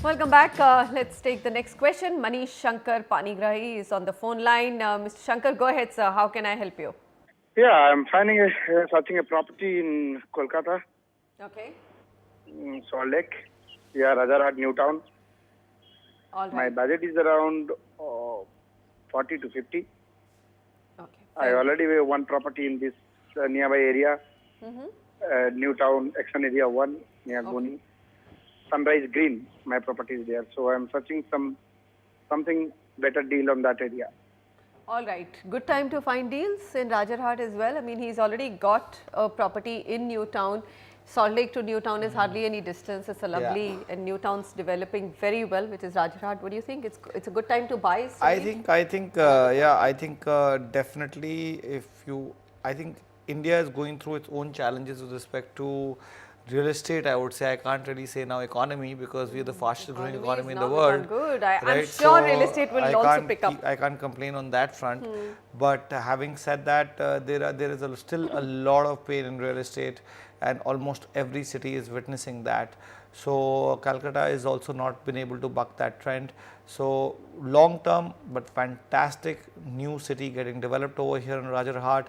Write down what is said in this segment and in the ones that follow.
Welcome back. Let's take the next question. Manish Shankar Panigrahi is on the phone line. Mr. Shankar, go ahead, sir. How can I help you? Yeah, I'm searching a property in Kolkata, Okay. Salt Lake. Yeah, Rajarhat, Newtown. All My right. budget is around 40 to 50. Okay. I already have one property in this nearby area, Newtown, Action Area 1, near Goni. Sunrise Green, my property is there. So I'm searching something better deal on that area. All right. Good time to find deals in Rajarhat as well. I mean, he's already got a property in Newtown. Salt Lake to Newtown is hardly any distance. It's a lovely, and Newtown's developing very well, which is Rajarhat. What do you think? It's a good time to buy. Sumit? I think definitely I think India is going through its own challenges with respect to real estate. I would say I can't really say now economy because we are the fastest growing economy in the world. Good. I'm right? sure So real estate will I also can't pick up. I can't complain on that front. But having said that, there is still a lot of pain in real estate, and almost every city is witnessing that. So Calcutta has also not been able to buck that trend. So long term, but fantastic new city getting developed over here in Rajarhat,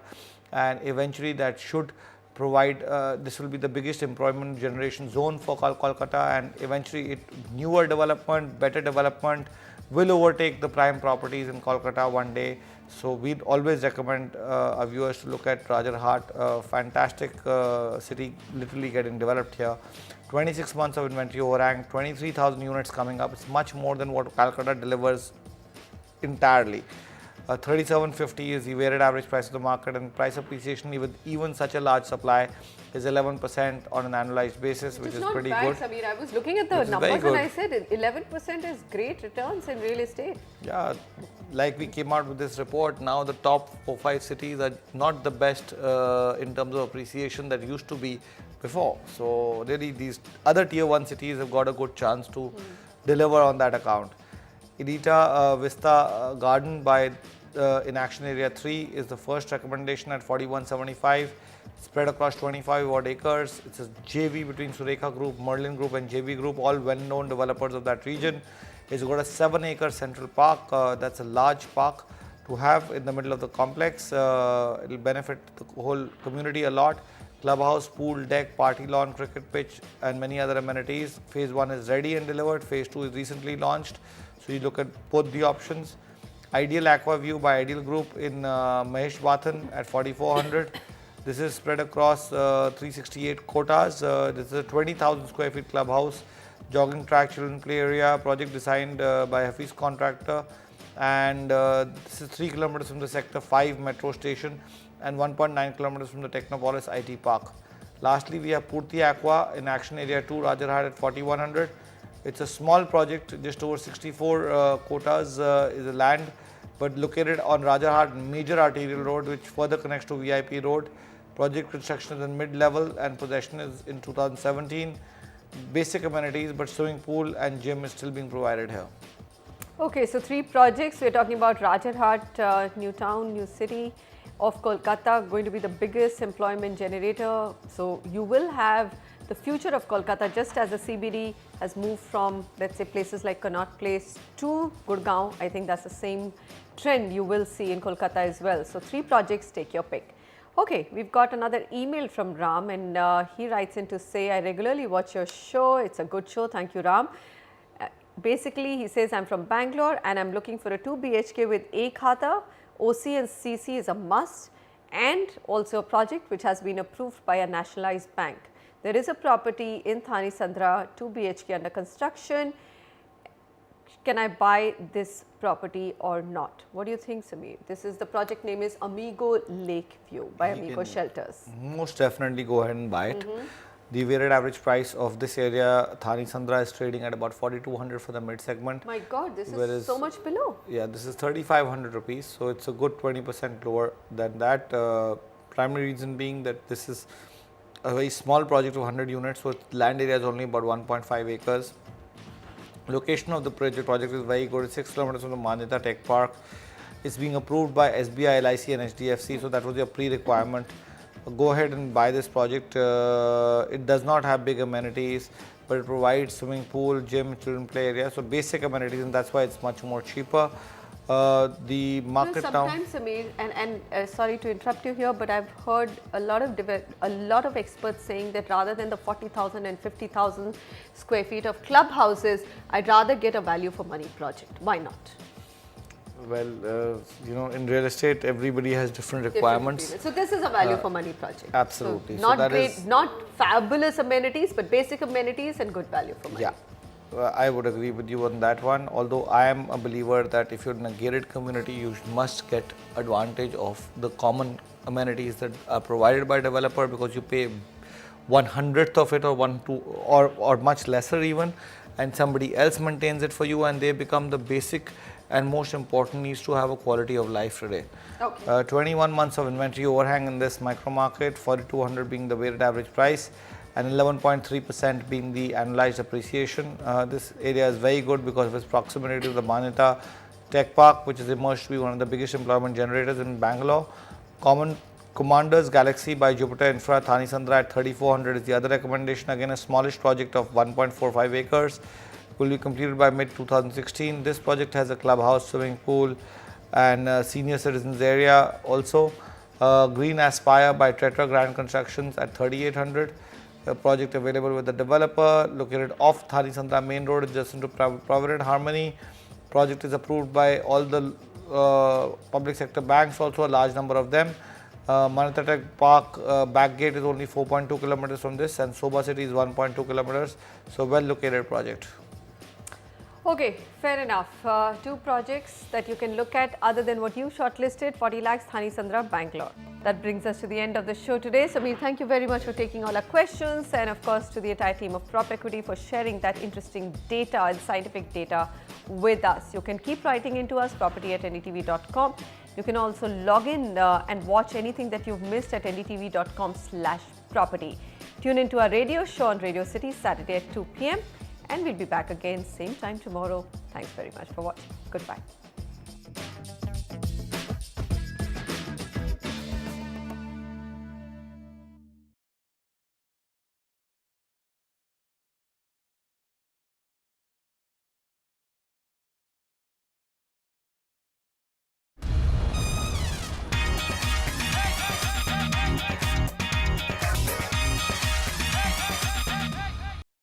and eventually that should provide, this will be the biggest employment generation zone for Kolkata, and eventually newer development, better development will overtake the prime properties in Kolkata one day. So we'd always recommend our viewers to look at Rajarhat, a fantastic city literally getting developed here. 26 months of inventory overhang, 23,000 units coming up. It's much more than what Calcutta delivers entirely. 3750 is the weighted average price of the market, and price appreciation with even such a large supply is 11% on an annualized basis, which is not pretty bad, good. Samir. I was looking at the numbers and I said 11% is great returns in real estate. Yeah, like we came out with this report, now the top 4-5 cities are not the best in terms of appreciation that used to be before. So really these other tier 1 cities have got a good chance to deliver on that account. Edita Vista Garden by in Action Area 3 is the first recommendation at 4175, spread across 25 odd acres. It's a JV between Surekha Group, Merlin Group and JB Group, all well-known developers of that region. It's got a 7-acre central park. That's a large park to have in the middle of the complex. It will benefit the whole community a lot. Clubhouse, pool, deck, party lawn, cricket pitch and many other amenities. Phase 1 is ready and delivered. Phase 2 is recently launched. So you look at both the options. Ideal Aqua View by Ideal Group in Mahesh Bathan at 4400. This is spread across 368 quotas. This is a 20,000 square feet clubhouse, jogging track, children play area, project designed by Hafiz Contractor, and this is 3 kilometers from the Sector 5 metro station and 1.9 kilometers from the Technopolis IT Park. Lastly, we have Purti Aqua in Action Area 2, Rajarhat at 4100. It's a small project, just over 64 quotas is the land, but located on Rajarhat major arterial road, which further connects to VIP road. Project construction is in mid-level and possession is in 2017. Basic amenities, but swimming pool and gym is still being provided here. Okay, so 3 projects. We're talking about Rajarhat, Newtown, New City of Kolkata, going to be the biggest employment generator. So you will have the future of Kolkata, just as the CBD has moved from, let's say, places like Connaught Place to Gurgaon. I think that's the same trend you will see in Kolkata as well. So 3 projects, take your pick. Okay, we've got another email from Ram, and he writes in to say, I regularly watch your show. It's a good show. Thank you, Ram. Basically, he says, I'm from Bangalore and I'm looking for a 2 BHK with A Khata. OC and CC is a must, and also a project which has been approved by a nationalized bank. There is a property in Thani Sandra, 2 BHK under construction. Can I buy this property or not? What do you think, Samir? This is, the project name is Amigo Lakeview by Amigo Shelters. Most definitely go ahead and buy it. The weighted average price of this area, Thani Sandra, is trading at about 4,200 for the mid segment. My God, this is so much below. Yeah, this is 3,500 rupees. So it's a good 20% lower than that. Primary reason being that this is a very small project of 100 units, so land area is only about 1.5 acres. Location of the project is very good. It's 6 kilometers from the Manyata Tech Park. It's being approved by SBI, LIC and HDFC, so that was your pre-requirement. go ahead and buy this project. It does not have big amenities, but it provides swimming pool, gym, children play area, so basic amenities, and that's why it's much more cheaper. The market now. Sometimes, Samir, and sorry to interrupt you here, but I've heard a lot of experts saying that rather than the 40,000 and 50,000 square feet of clubhouses, I'd rather get a value for money project. Why not? Well, in real estate, everybody has different requirements. So this is a value for money project. Absolutely. So not great, not fabulous amenities, but basic amenities and good value for money. Yeah. I would agree with you on that one, although I am a believer that if you're in a gated community, you must get advantage of the common amenities that are provided by developer, because you pay 1/100th of it or much lesser even, and somebody else maintains it for you, and they become the basic and most important needs to have a quality of life today. Okay. 21 months of inventory overhang in this micro market, 4,200 being the weighted average price, and 11.3% being the annualized appreciation. This area is very good because of its proximity to the Manyata Tech Park, which has emerged to be one of the biggest employment generators in Bangalore. Commanders Galaxy by Jupiter Infra, Thani Sandra at 3,400 is the other recommendation. Again, a smallish project of 1.45 acres. Will be completed by mid-2016. This project has a clubhouse, swimming pool, and senior citizens area also. Green Aspire by Tetra Grand Constructions at 3,800. A project available with the developer, located off Thani Sandra main road adjacent to Provident Harmony. Project is approved by all the public sector banks, also a large number of them. Manyata Tech Park back gate is only 4.2 kilometers from this, and Sobha City is 1.2 kilometers. So well located project. Okay, fair enough. Two projects that you can look at other than what you shortlisted, 40 lakhs, Thani Sandra, Bangalore. That brings us to the end of the show today. Samir, thank you very much for taking all our questions, and of course to the entire team of Prop Equity for sharing that interesting data and scientific data with us. You can keep writing into us, property@ndtv.com. You can also log in and watch anything that you've missed at ndtv.com/property. Tune into our radio show on Radio City Saturday at 2 p.m. and we'll be back again same time tomorrow. Thanks very much for watching. Goodbye.